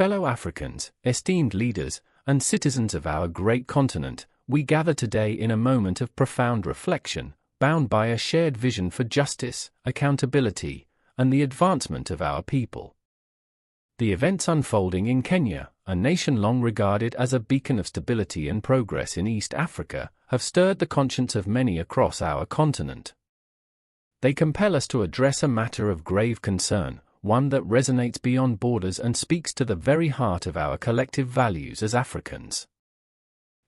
Fellow Africans, esteemed leaders, and citizens of our great continent, we gather today in a moment of profound reflection, bound by a shared vision for justice, accountability, and the advancement of our people. The events unfolding in Kenya, a nation long regarded as a beacon of stability and progress in East Africa, have stirred the conscience of many across our continent. They compel us to address a matter of grave concern, one that resonates beyond borders and speaks to the very heart of our collective values as Africans.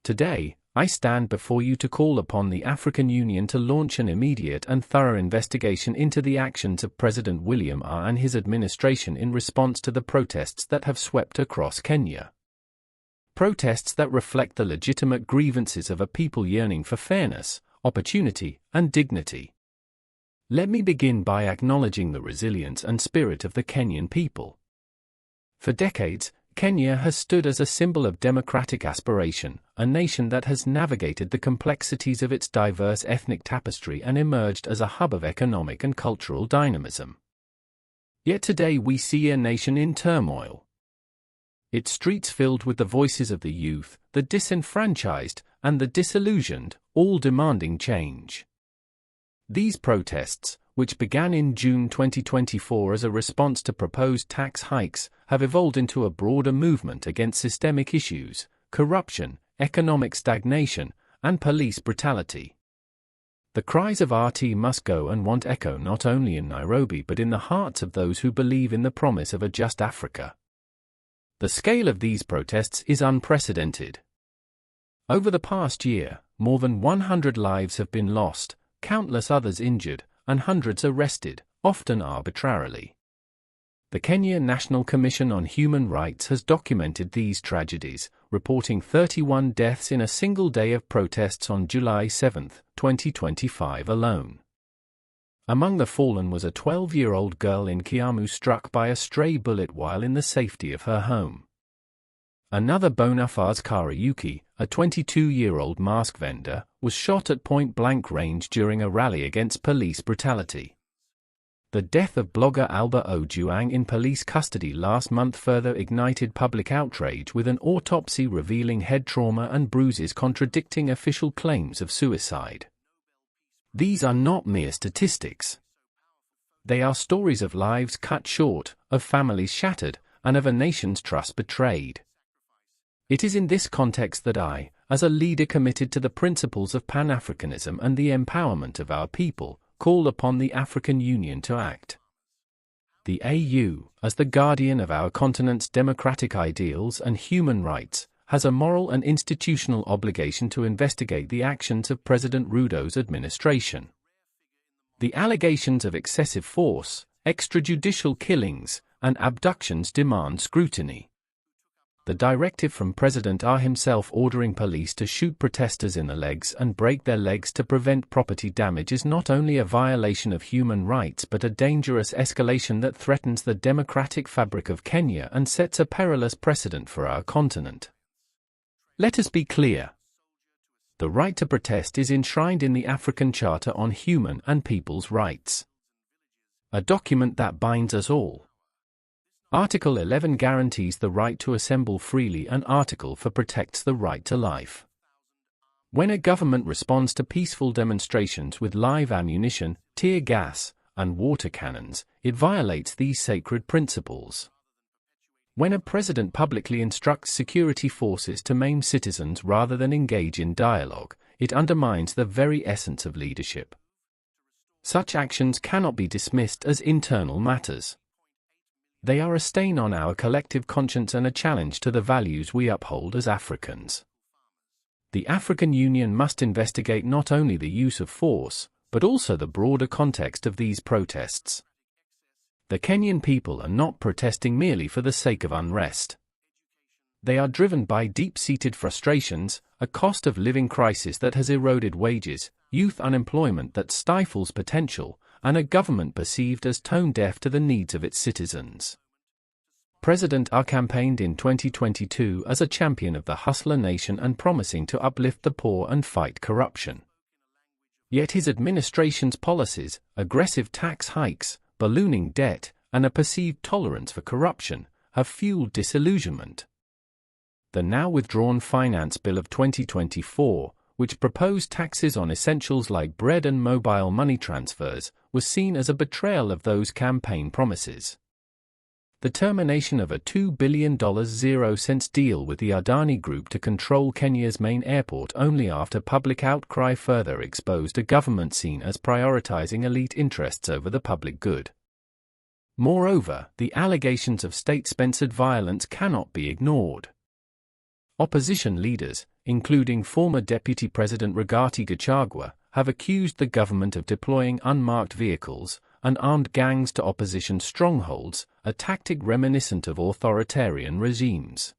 Today, I stand before you to call upon the African Union to launch an immediate and thorough investigation into the actions of President William Ruto and his administration in response to the protests that have swept across Kenya. Protests that reflect the legitimate grievances of a people yearning for fairness, opportunity, and dignity. Let me begin by acknowledging the resilience and spirit of the Kenyan people. For decades, Kenya has stood as a symbol of democratic aspiration, a nation that has navigated the complexities of its diverse ethnic tapestry and emerged as a hub of economic and cultural dynamism. Yet today we see a nation in turmoil. Its streets filled with the voices of the youth, the disenfranchised, and the disillusioned, all demanding change. These protests, which began in June 2024 as a response to proposed tax hikes, have evolved into a broader movement against systemic issues, corruption, economic stagnation, and police brutality. The cries of RT must go and want echo not only in Nairobi but in the hearts of those who believe in the promise of a just Africa. The scale of these protests is unprecedented. Over the past year, more than 100 lives have been lost, countless others injured, and hundreds arrested, often arbitrarily. The Kenya National Commission on Human Rights has documented these tragedies, reporting 31 deaths in a single day of protests on July 7, 2025 alone. Among the fallen was a 12-year-old girl in Kiamu struck by a stray bullet while in the safety of her home. Another Bonifaz Kariuki, a 22-year-old mask vendor, was shot at point-blank range during a rally against police brutality. The death of blogger Alba Ojwang in police custody last month further ignited public outrage, with an autopsy revealing head trauma and bruises contradicting official claims of suicide. These are not mere statistics. They are stories of lives cut short, of families shattered, and of a nation's trust betrayed. It is in this context that I, as a leader committed to the principles of Pan-Africanism and the empowerment of our people, call upon the African Union to act. The AU, as the guardian of our continent's democratic ideals and human rights, has a moral and institutional obligation to investigate the actions of President Ruto's administration. The allegations of excessive force, extrajudicial killings, and abductions demand scrutiny. The directive from President Ruto himself ordering police to shoot protesters in the legs and break their legs to prevent property damage is not only a violation of human rights but a dangerous escalation that threatens the democratic fabric of Kenya and sets a perilous precedent for our continent. Let us be clear. The right to protest is enshrined in the African Charter on Human and People's Rights, a document that binds us all. Article 11 guarantees the right to assemble freely, and Article 4 protects the right to life. When a government responds to peaceful demonstrations with live ammunition, tear gas, and water cannons, it violates these sacred principles. When a president publicly instructs security forces to maim citizens rather than engage in dialogue, it undermines the very essence of leadership. Such actions cannot be dismissed as internal matters. They are a stain on our collective conscience and a challenge to the values we uphold as Africans. The African Union must investigate not only the use of force, but also the broader context of these protests. The Kenyan people are not protesting merely for the sake of unrest. They are driven by deep-seated frustrations, a cost of living crisis that has eroded wages, youth unemployment that stifles potential, and a government perceived as tone-deaf to the needs of its citizens. President Ruto campaigned in 2022 as a champion of the hustler nation and promising to uplift the poor and fight corruption. Yet his administration's policies, aggressive tax hikes, ballooning debt, and a perceived tolerance for corruption, have fueled disillusionment. The now withdrawn Finance Bill of 2024, which proposed taxes on essentials like bread and mobile money transfers, was seen as a betrayal of those campaign promises. The termination of a $2 billion 0-cents deal with the Adani Group to control Kenya's main airport only after public outcry further exposed a government seen as prioritizing elite interests over the public good. Moreover, the allegations of state-sponsored violence cannot be ignored. Opposition leaders, including former Deputy President Rigathi Gachagua, have accused the government of deploying unmarked vehicles and armed gangs to opposition strongholds, a tactic reminiscent of authoritarian regimes.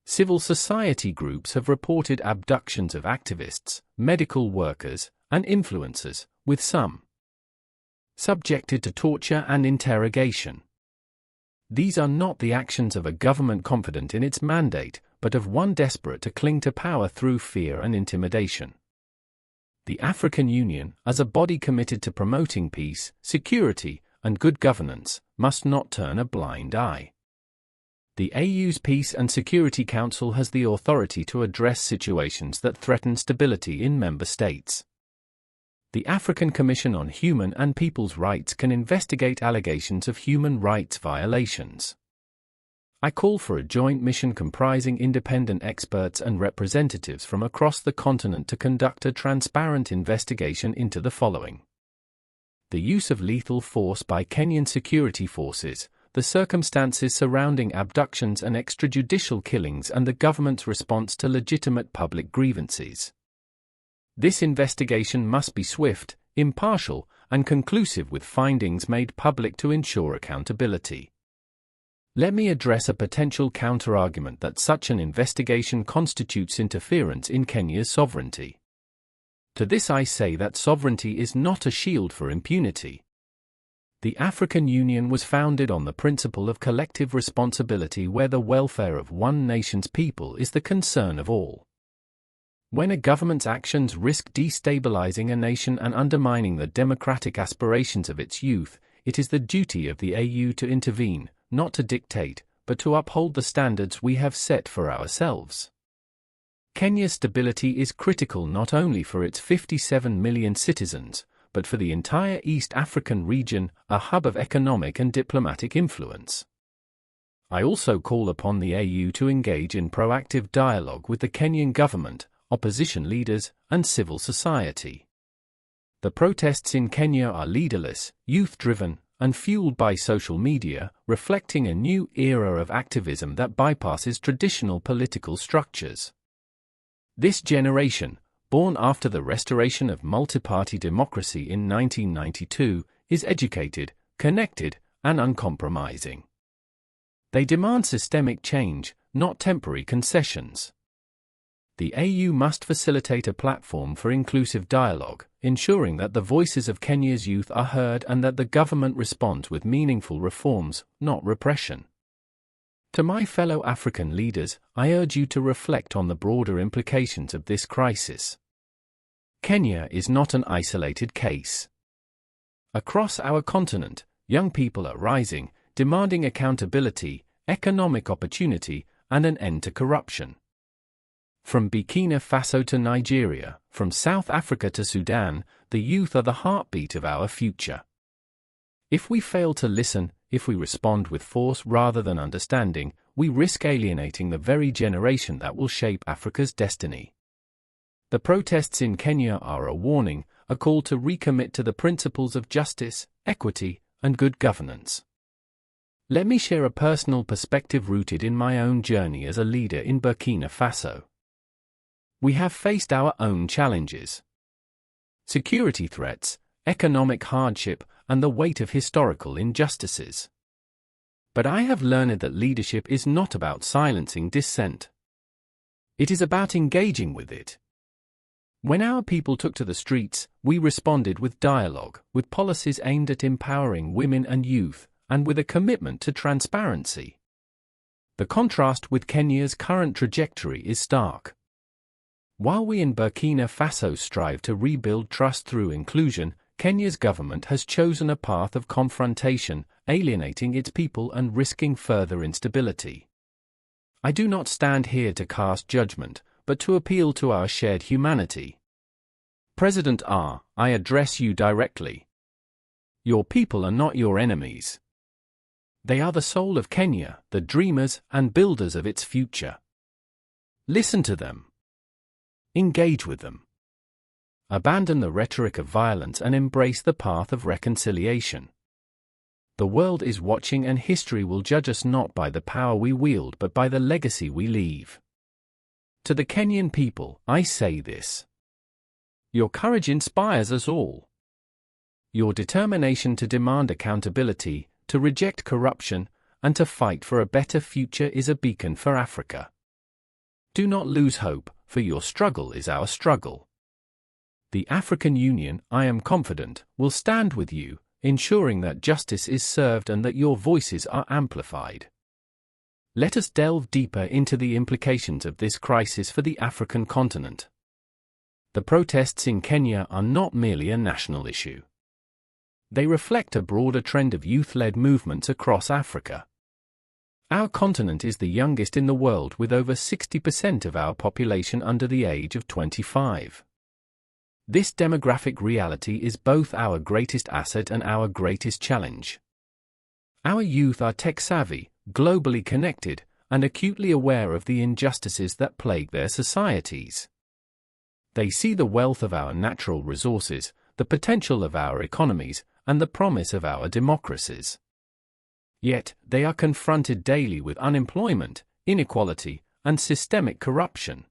Civil society groups have reported abductions of activists, medical workers, and influencers, with some subjected to torture and interrogation. These are not the actions of a government confident in its mandate, but of one desperate to cling to power through fear and intimidation. The African Union, as a body committed to promoting peace, security, and good governance, must not turn a blind eye. The AU's Peace and Security Council has the authority to address situations that threaten stability in member states. The African Commission on Human and People's Rights can investigate allegations of human rights violations. I call for a joint mission comprising independent experts and representatives from across the continent to conduct a transparent investigation into the following: the use of lethal force by Kenyan security forces, the circumstances surrounding abductions and extrajudicial killings, and the government's response to legitimate public grievances. This investigation must be swift, impartial, and conclusive, with findings made public to ensure accountability. Let me address a potential counter-argument that such an investigation constitutes interference in Kenya's sovereignty. To this I say that sovereignty is not a shield for impunity. The African Union was founded on the principle of collective responsibility, where the welfare of one nation's people is the concern of all. When a government's actions risk destabilizing a nation and undermining the democratic aspirations of its youth, it is the duty of the AU to intervene, not to dictate, but to uphold the standards we have set for ourselves. Kenya's stability is critical not only for its 57 million citizens, but for the entire East African region, a hub of economic and diplomatic influence. I also call upon the AU to engage in proactive dialogue with the Kenyan government, opposition leaders, and civil society. The protests in Kenya are leaderless, youth-driven, and fueled by social media, reflecting a new era of activism that bypasses traditional political structures. This generation, born after the restoration of multi-party democracy in 1992, is educated, connected, and uncompromising. They demand systemic change, not temporary concessions. The AU must facilitate a platform for inclusive dialogue, ensuring that the voices of Kenya's youth are heard and that the government responds with meaningful reforms, not repression. To my fellow African leaders, I urge you to reflect on the broader implications of this crisis. Kenya is not an isolated case. Across our continent, young people are rising, demanding accountability, economic opportunity, and an end to corruption. From Burkina Faso to Nigeria, from South Africa to Sudan, the youth are the heartbeat of our future. If we fail to listen, if we respond with force rather than understanding, we risk alienating the very generation that will shape Africa's destiny. The protests in Kenya are a warning, a call to recommit to the principles of justice, equity, and good governance. Let me share a personal perspective rooted in my own journey as a leader in Burkina Faso. We have faced our own challenges: security threats, economic hardship, and the weight of historical injustices. But I have learned that leadership is not about silencing dissent. It is about engaging with it. When our people took to the streets, we responded with dialogue, with policies aimed at empowering women and youth, and with a commitment to transparency. The contrast with Kenya's current trajectory is stark. While we in Burkina Faso strive to rebuild trust through inclusion, Kenya's government has chosen a path of confrontation, alienating its people and risking further instability. I do not stand here to cast judgment, but to appeal to our shared humanity. President R, I address you directly. Your people are not your enemies. They are the soul of Kenya, the dreamers and builders of its future. Listen to them. Engage with them. Abandon the rhetoric of violence and embrace the path of reconciliation. The world is watching, and history will judge us not by the power we wield but by the legacy we leave. To the Kenyan people, I say this. Your courage inspires us all. Your determination to demand accountability, to reject corruption, and to fight for a better future is a beacon for Africa. Do not lose hope, for your struggle is our struggle. The African Union, I am confident, will stand with you, ensuring that justice is served and that your voices are amplified. Let us delve deeper into the implications of this crisis for the African continent. The protests in Kenya are not merely a national issue. They reflect a broader trend of youth-led movements across Africa. Our continent is the youngest in the world, with over 60% of our population under the age of 25. This demographic reality is both our greatest asset and our greatest challenge. Our youth are tech-savvy, globally connected, and acutely aware of the injustices that plague their societies. They see the wealth of our natural resources, the potential of our economies, and the promise of our democracies. Yet, they are confronted daily with unemployment, inequality, and systemic corruption.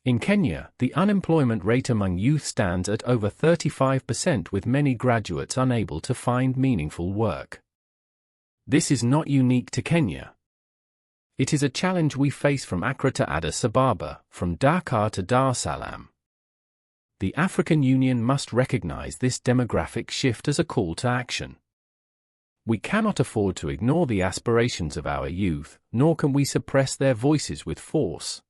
In Kenya, the unemployment rate among youth stands at over 35%, with many graduates unable to find meaningful work. This is not unique to Kenya. It is a challenge we face from Accra to Addis Ababa, from Dakar to Dar es Salaam. The African Union must recognize this demographic shift as a call to action. We cannot afford to ignore the aspirations of our youth, nor can we suppress their voices with force.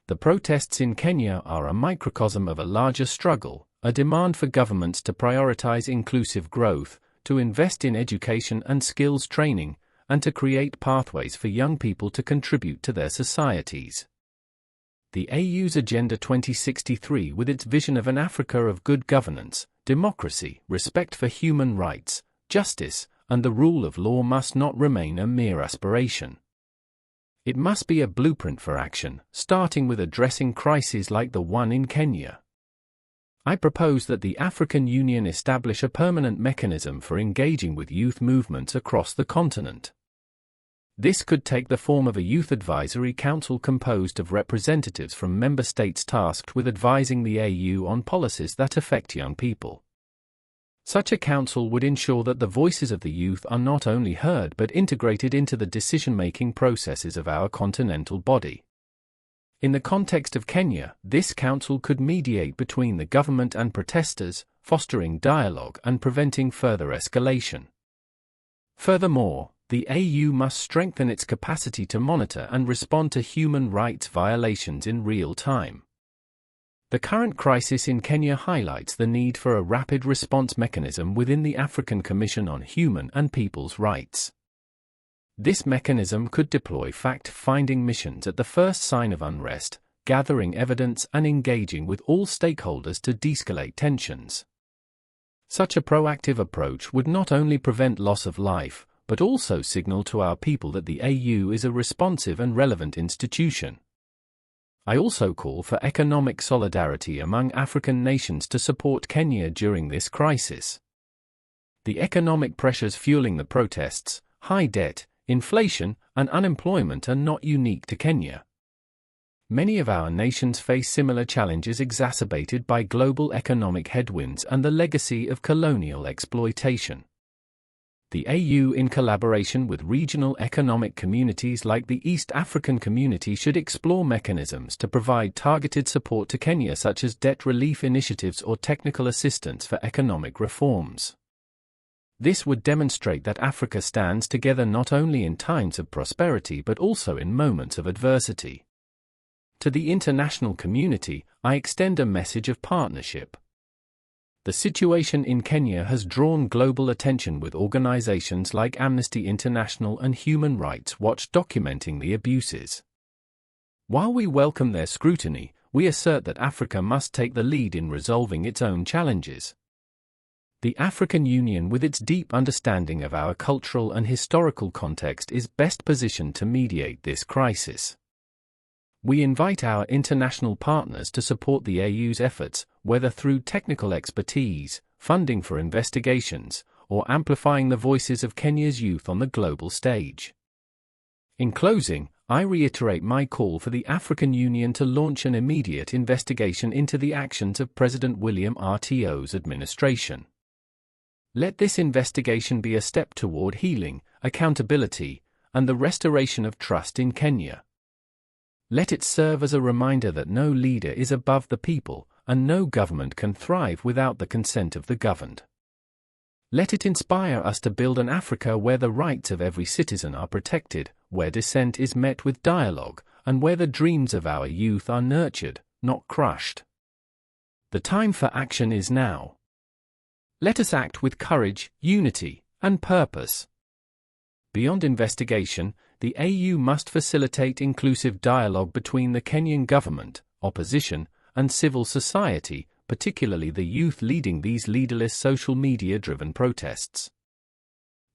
The protests in Kenya are a microcosm of a larger struggle, a demand for governments to prioritize inclusive growth, to invest in education and skills training, and to create pathways for young people to contribute to their societies. The AU's Agenda 2063, with its vision of an Africa of good governance, democracy, respect for human rights, justice, and the rule of law, must not remain a mere aspiration. It must be a blueprint for action, starting with addressing crises like the one in Kenya. I propose that the African Union establish a permanent mechanism for engaging with youth movements across the continent. This could take the form of a youth advisory council composed of representatives from member states tasked with advising the AU on policies that affect young people. Such a council would ensure that the voices of the youth are not only heard but integrated into the decision-making processes of our continental body. In the context of Kenya, this council could mediate between the government and protesters, fostering dialogue and preventing further escalation. Furthermore, the AU must strengthen its capacity to monitor and respond to human rights violations in real time. The current crisis in Kenya highlights the need for a rapid response mechanism within the African Commission on Human and People's Rights. This mechanism could deploy fact-finding missions at the first sign of unrest, gathering evidence and engaging with all stakeholders to de-escalate tensions. Such a proactive approach would not only prevent loss of life, but also signal to our people that the AU is a responsive and relevant institution. I also call for economic solidarity among African nations to support Kenya during this crisis. The economic pressures fueling the protests, high debt, inflation, and unemployment are not unique to Kenya. Many of our nations face similar challenges exacerbated by global economic headwinds and the legacy of colonial exploitation. The AU, in collaboration with regional economic communities like the East African Community, should explore mechanisms to provide targeted support to Kenya, such as debt relief initiatives or technical assistance for economic reforms. This would demonstrate that Africa stands together not only in times of prosperity but also in moments of adversity. To the international community, I extend a message of partnership. The situation in Kenya has drawn global attention, with organizations like Amnesty International and Human Rights Watch documenting the abuses. While we welcome their scrutiny, we assert that Africa must take the lead in resolving its own challenges. The African Union, with its deep understanding of our cultural and historical context, is best positioned to mediate this crisis. We invite our international partners to support the AU's efforts, whether through technical expertise, funding for investigations, or amplifying the voices of Kenya's youth on the global stage. In closing, I reiterate my call for the African Union to launch an immediate investigation into the actions of President William Ruto's administration. Let this investigation be a step toward healing, accountability, and the restoration of trust in Kenya. Let it serve as a reminder that no leader is above the people, and no government can thrive without the consent of the governed. Let it inspire us to build an Africa where the rights of every citizen are protected, where dissent is met with dialogue, and where the dreams of our youth are nurtured, not crushed. The time for action is now. Let us act with courage, unity, and purpose. Beyond investigation, the AU must facilitate inclusive dialogue between the Kenyan government, opposition, and civil society, particularly the youth leading these leaderless social media-driven protests.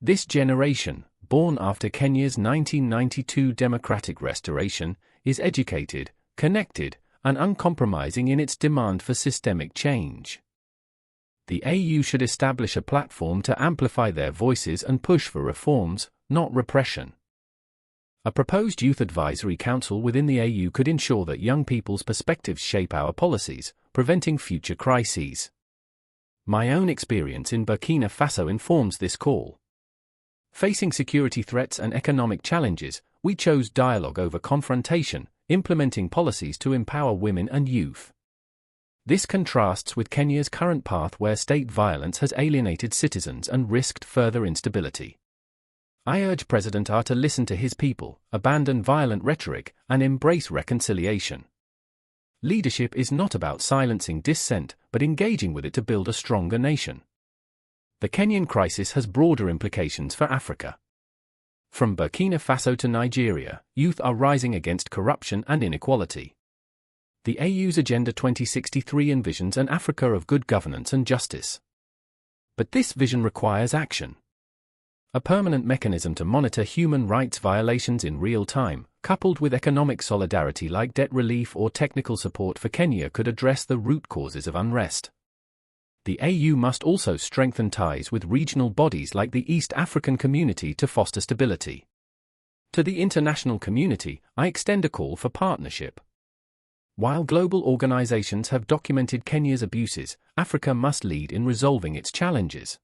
This generation, born after Kenya's 1992 democratic restoration, is educated, connected, and uncompromising in its demand for systemic change. The AU should establish a platform to amplify their voices and push for reforms, not repression. A proposed Youth Advisory Council within the AU could ensure that young people's perspectives shape our policies, preventing future crises. My own experience in Burkina Faso informs this call. Facing security threats and economic challenges, we chose dialogue over confrontation, implementing policies to empower women and youth. This contrasts with Kenya's current path, where state violence has alienated citizens and risked further instability. I urge President R to listen to his people, abandon violent rhetoric, and embrace reconciliation. Leadership is not about silencing dissent, but engaging with it to build a stronger nation. The Kenyan crisis has broader implications for Africa. From Burkina Faso to Nigeria, youth are rising against corruption and inequality. The AU's Agenda 2063 envisions an Africa of good governance and justice. But this vision requires action. A permanent mechanism to monitor human rights violations in real time, coupled with economic solidarity like debt relief or technical support for Kenya, could address the root causes of unrest. The AU must also strengthen ties with regional bodies like the East African Community to foster stability. To the international community, I extend a call for partnership. While global organizations have documented Kenya's abuses, Africa must lead in resolving its challenges.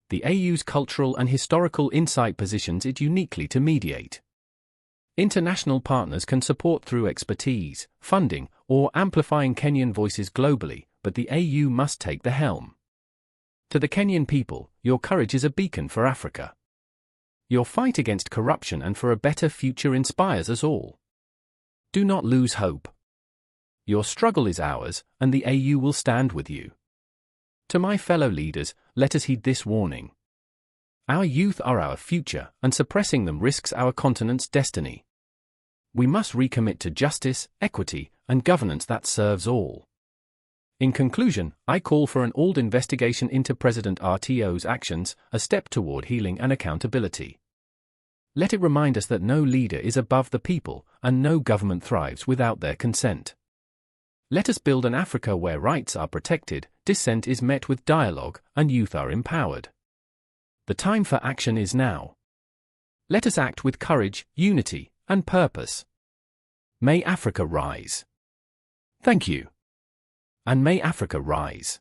The AU's cultural and historical insight positions it uniquely to mediate. International partners can support through expertise, funding, or amplifying Kenyan voices globally, but the AU must take the helm. To the Kenyan people, your courage is a beacon for Africa. Your fight against corruption and for a better future inspires us all. Do not lose hope. Your struggle is ours, and the AU will stand with you. To my fellow leaders, let us heed this warning. Our youth are our future, and suppressing them risks our continent's destiny. We must recommit to justice, equity, and governance that serves all. In conclusion, I call for an all-out investigation into President Ruto's actions, a step toward healing and accountability. Let it remind us that no leader is above the people, and no government thrives without their consent. Let us build an Africa where rights are protected, dissent is met with dialogue, and youth are empowered. The time for action is now. Let us act with courage, unity, and purpose. May Africa rise. Thank you. And may Africa rise.